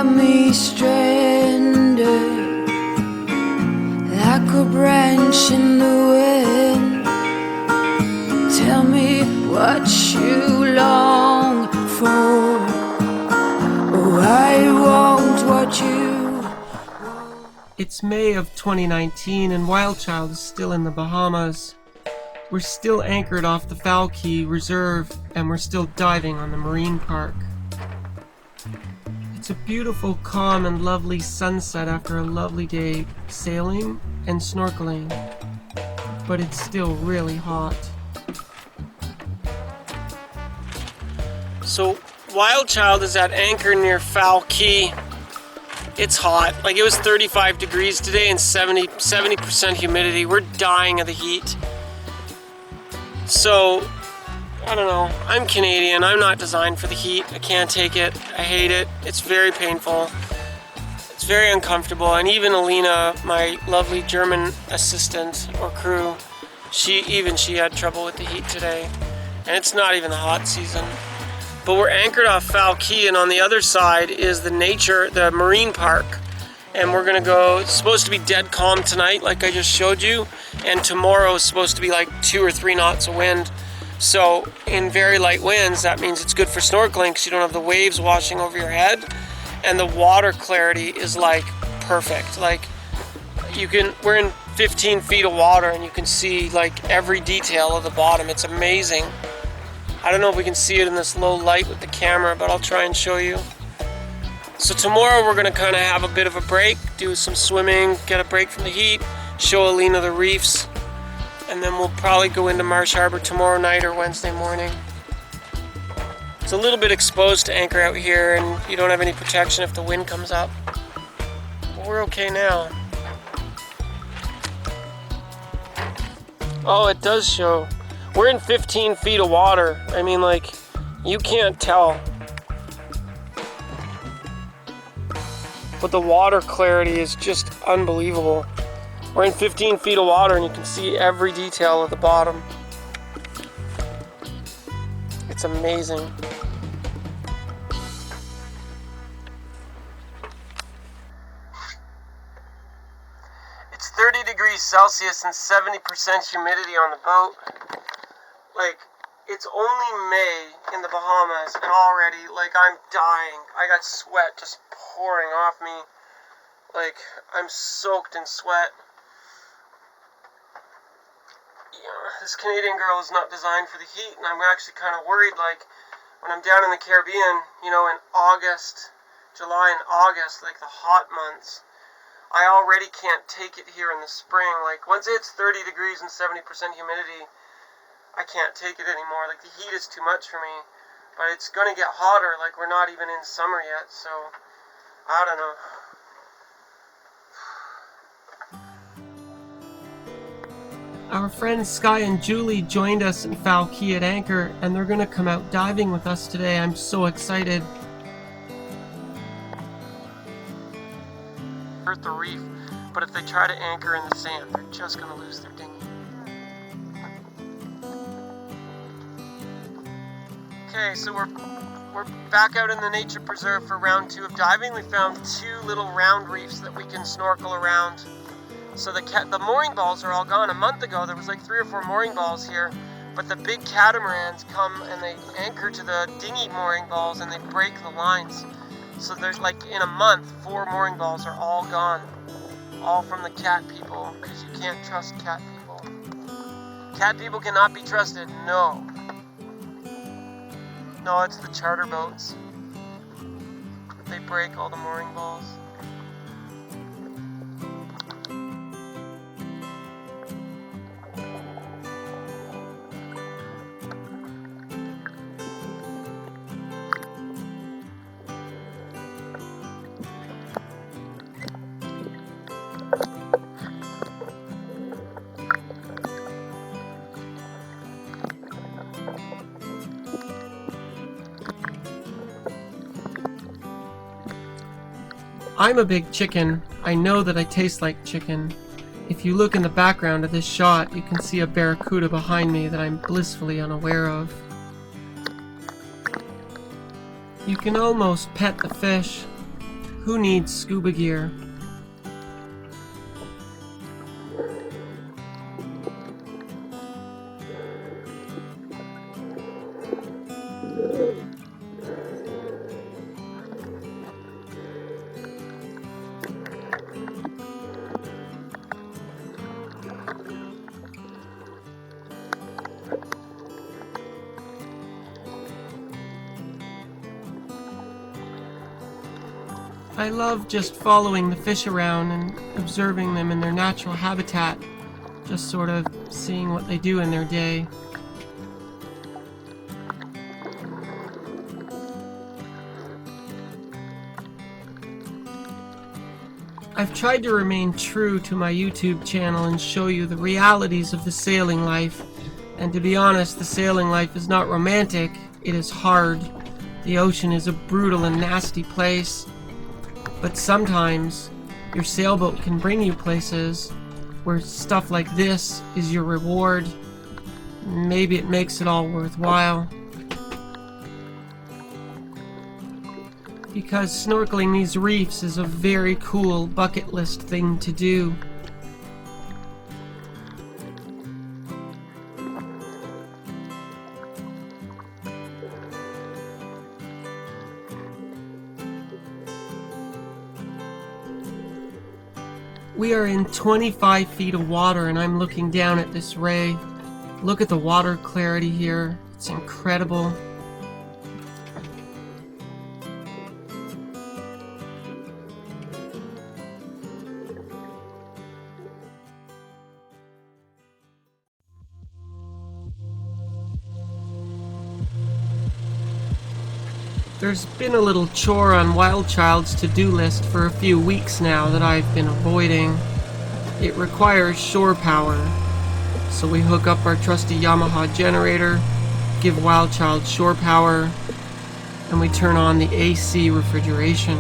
got me stranded like a branch in the wind. Tell me what you long for. Oh, I won't what you. It's May of 2019 and WildChild is still in the Bahamas. We're still anchored off the Fowl Key Reserve and we're still diving on the marine park. It's a beautiful, calm and lovely sunset after a lovely day sailing and snorkeling, but it's still really hot. So WildChild is at anchor near Fowl Key. It's hot. Like, it was 35 degrees today and 70% humidity. We're dying of the heat. So, I don't know. I'm Canadian. I'm not designed for the heat. I can't take it. I hate it. It's very painful. It's very uncomfortable. And even Alina, my lovely German assistant or crew, she had trouble with the heat today. And it's not even the hot season. But we're anchored off Fowl Key, and on the other side is the marine park. And we're gonna go, it's supposed to be dead calm tonight, like I just showed you. And tomorrow is supposed to be like 2 or 3 knots of wind. So in very light winds, that means it's good for snorkeling because you don't have the waves washing over your head. And the water clarity is like perfect. Like, we're in 15 feet of water and you can see like every detail of the bottom. It's amazing. I don't know if we can see it in this low light with the camera, but I'll try and show you. So tomorrow we're gonna kind of have a bit of a break, do some swimming, get a break from the heat, show Alina the reefs, and then we'll probably go into Marsh Harbor tomorrow night or Wednesday morning. It's a little bit exposed to anchor out here and you don't have any protection if the wind comes up. But we're okay now. Oh, it does show. We're in 15 feet of water. I mean, like, you can't tell. But the water clarity is just unbelievable. We're in 15 feet of water and you can see every detail of the bottom. It's amazing. It's 30 degrees Celsius and 70% humidity on the boat. Like, it's only May in the Bahamas and already, like, I'm dying. I got sweat just pouring off me. Like, I'm soaked in sweat. This Canadian girl is not designed for the heat, and I'm actually kind of worried. Like, when I'm down in the Caribbean, you know, in July and August, like the hot months, I already can't take it here in the spring. Like, once it's 30 degrees and 70% humidity, I can't take it anymore. Like, the heat is too much for me. But it's gonna get hotter. Like, we're not even in summer yet, so I don't know. Our friends Sky and Julie joined us in Fowl Key at anchor, and they're gonna come out diving with us today. I'm so excited. Hurt the reef, but if they try to anchor in the sand, they're just gonna lose their dinghy. Okay, so we're back out in the nature preserve for round 2 of diving. We found 2 little round reefs that we can snorkel around. So the mooring balls are all gone. A month ago there was like 3 or 4 mooring balls here, but the big catamarans come and they anchor to the dinghy mooring balls and they break the lines. So there's, like, in a month, 4 mooring balls are all gone. All from the cat people, because you can't trust cat people. Cat people cannot be trusted, no. No, it's the charter boats. They break all the mooring balls. I'm a big chicken. I know that I taste like chicken. If you look in the background of this shot, you can see a barracuda behind me that I'm blissfully unaware of. You can almost pet the fish. Who needs scuba gear? I love just following the fish around and observing them in their natural habitat, just sort of seeing what they do in their day. I've tried to remain true to my YouTube channel and show you the realities of the sailing life, and to be honest, the sailing life is not romantic, it is hard. The ocean is a brutal and nasty place. But sometimes your sailboat can bring you places where stuff like this is your reward. Maybe it makes it all worthwhile. Because snorkeling these reefs is a very cool bucket list thing to do. We are in 25 feet of water and I'm looking down at this ray. Look at the water clarity here. It's incredible. There's been a little chore on WildChild's to-do list for a few weeks now that I've been avoiding. It requires shore power, so we hook up our trusty Yamaha generator, give WildChild shore power, and we turn on the AC refrigeration.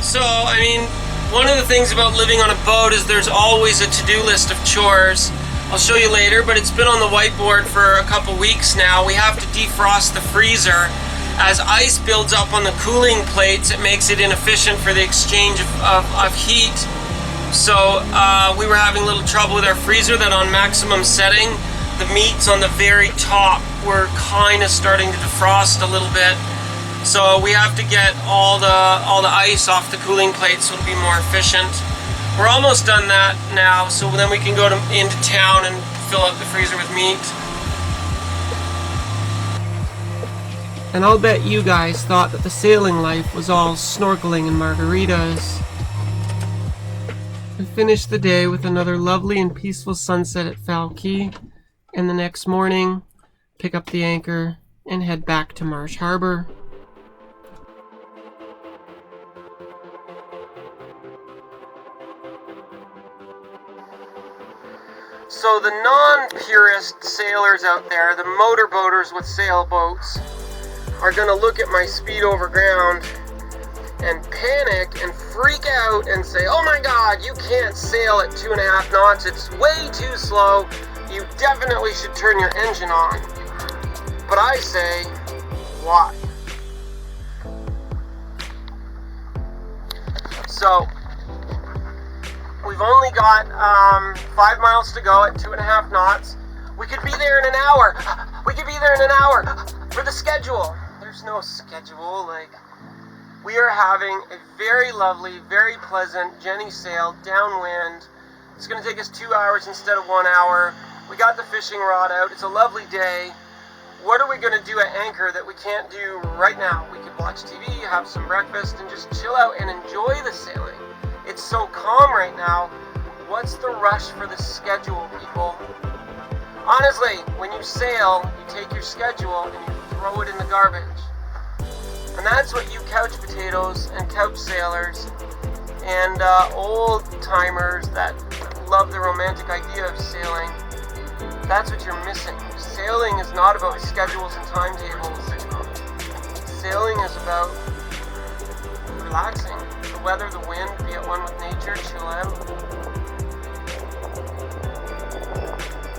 So, I mean, one of the things about living on a boat is there's always a to-do list of chores. I'll show you later, but it's been on the whiteboard for a couple weeks now. We have to defrost the freezer. As ice builds up on the cooling plates, it makes it inefficient for the exchange of heat. So we were having a little trouble with our freezer that on maximum setting, the meats on the very top were kind of starting to defrost a little bit. So we have to get all the ice off the cooling plate so it'll be more efficient. We're almost done that now, so then we can go into town and fill up the freezer with meat. And I'll bet you guys thought that the sailing life was all snorkeling and margaritas. We finished the day with another lovely and peaceful sunset at Fowl Key, and the next morning, pick up the anchor and head back to Marsh Harbor. So the non-purist sailors out there, the motorboaters with sailboats, are going to look at my speed over ground and panic and freak out and say, oh my god, you can't sail at 2.5 knots, it's way too slow, you definitely should turn your engine on. But I say, why? So, we've only got 5 miles to go at 2.5 knots. We could be there in an hour. We could be there in an hour for the schedule. There's no schedule. We are having a very lovely, very pleasant Jenny sail downwind. It's going to take us 2 hours instead of 1 hour. We got the fishing rod out. It's a lovely day. What are we going to do at anchor that we can't do right now? We could watch TV, have some breakfast, and just chill out and enjoy the sailing. It's so calm right now. What's the rush for the schedule, people? Honestly, when you sail, you take your schedule and you throw it in the garbage. And that's what you couch potatoes and couch sailors and old timers that love the romantic idea of sailing, that's what you're missing. Sailing is not about schedules and timetables. Sailing is about relaxing. The weather, the wind, be at one with nature, chill out.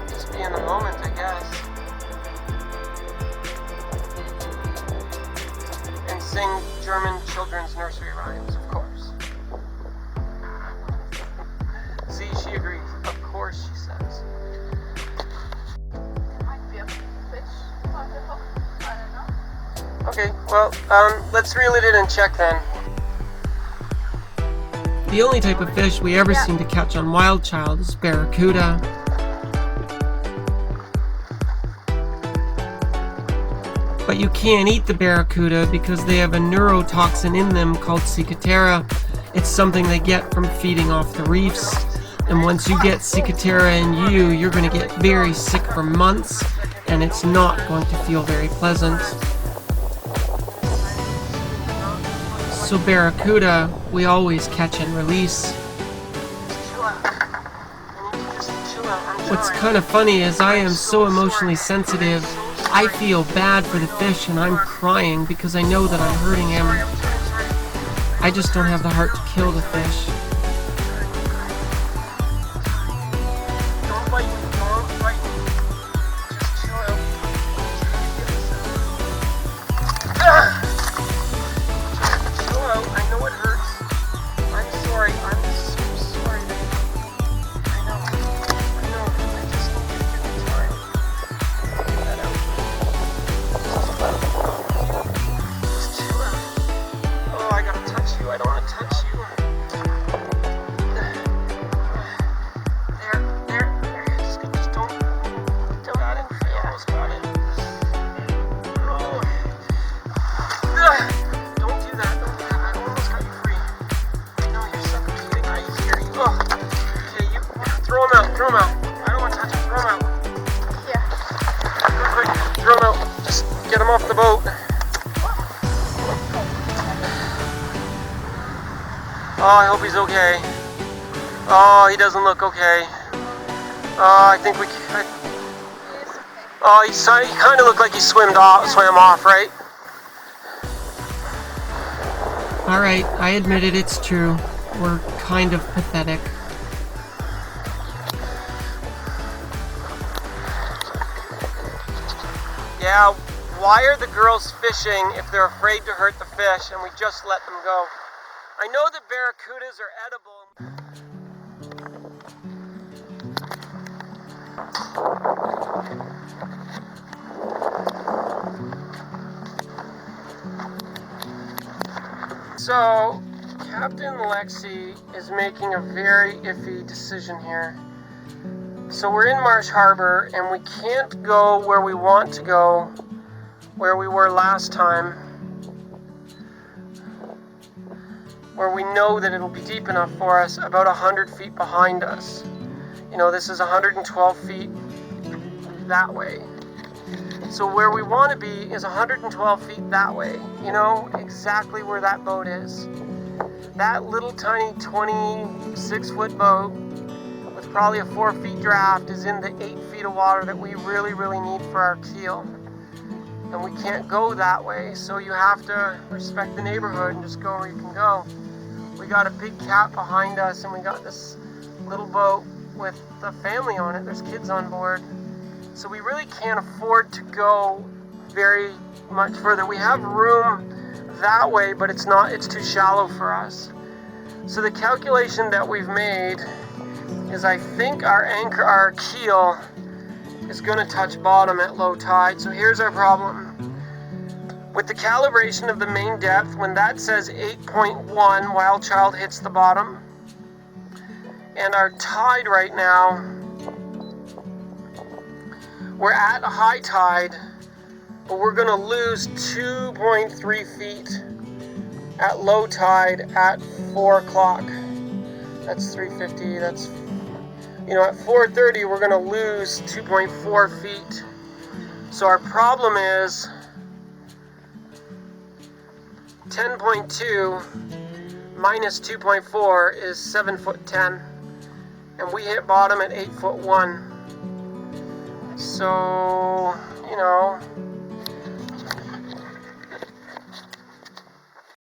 Just be in the moment, I guess. German children's nursery rhymes, of course. See, she agrees. Of course, she says. Might be a fish on the hook. I don't know. Okay, well, let's reel it in and check then. The only type of fish we ever seem to catch on WildChild is barracuda. But you can't eat the barracuda because they have a neurotoxin in them called cicatera. It's something they get from feeding off the reefs. And once you get cicatera in you, you're going to get very sick for months, and it's not going to feel very pleasant. So barracuda, we always catch and release. What's kind of funny is I am so emotionally sensitive, I feel bad for the fish and I'm crying because I know that I'm hurting him. I just don't have the heart to kill the fish. Throw him out. I don't want to touch him. Throw him out. Yeah. Quick, throw him out. Just get him off the boat. Oh, I hope he's okay. Oh, he doesn't look okay. I think we can. Oh, he kind of looked like he swam off, right? Alright, I admit it, it's true. We're kind of pathetic. Yeah, why are the girls fishing if they're afraid to hurt the fish and we just let them go? I know that barracudas are edible. So, Captain Lexi is making a very iffy decision here. So we're in Marsh Harbor and we can't go where we want to go, where we were last time, where we know that it'll be deep enough for us, about 100 feet behind us. You know, this is 112 feet that way. So where we want to be is 112 feet that way. You know, exactly where that boat is. That little tiny 26-foot boat with probably a 4 feet draft is in the 8 feet of water that we really, really need for our keel. And we can't go that way, so you have to respect the neighborhood and just go where you can go. We got a big cat behind us and we got this little boat with the family on it. There's kids on board. So we really can't afford to go very much further. We have room that way, but it's too shallow for us. So the calculation that we've made is I think our keel is going to touch bottom at low tide. So here's our problem. With the calibration of the main depth, when that says 8.1, WildChild hits the bottom. And our tide right now, we're at a high tide, but we're going to lose 2.3 feet at low tide at 4 o'clock. That's 350, that's, you know, at 4:30 we're going to lose 2.4 feet. So our problem is 10.2 minus 2.4 is 7'10", and we hit bottom at 8'1". So, you know,